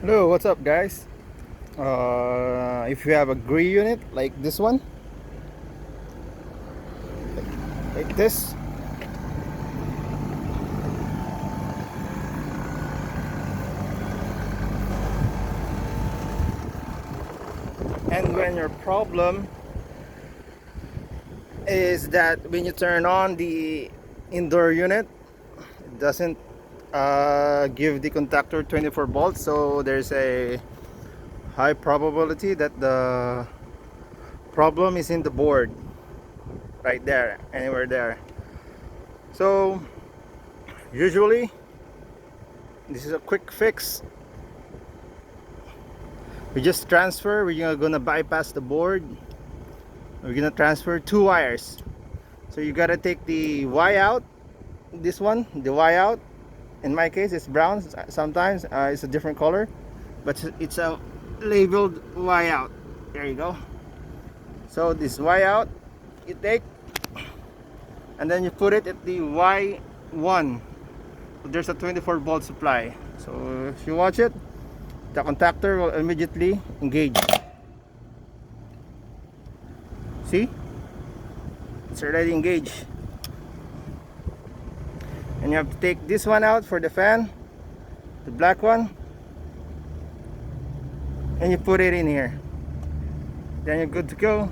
Hello, what's up guys? If you have a Gree unit like this one, like this, and when your problem is that when you turn on the indoor unit, it doesn't give the contactor 24 volts, so there's a high probability that the problem is in the board right there, anywhere there. So usually this is a quick fix. We're gonna bypass the board. We're gonna transfer two wires. So you gotta take the Y out, this one, the Y out. In my case it's brown, sometimes it's a different color, but it's a labeled Y out. There you go. So this Y out you take, and then you put it at the Y1. So there's a 24 volt supply. So if you watch it, the contactor will immediately engage. See? It's already engaged. And you have to take this one out for the fan, the black one, and you put it in here. Then you're good to go.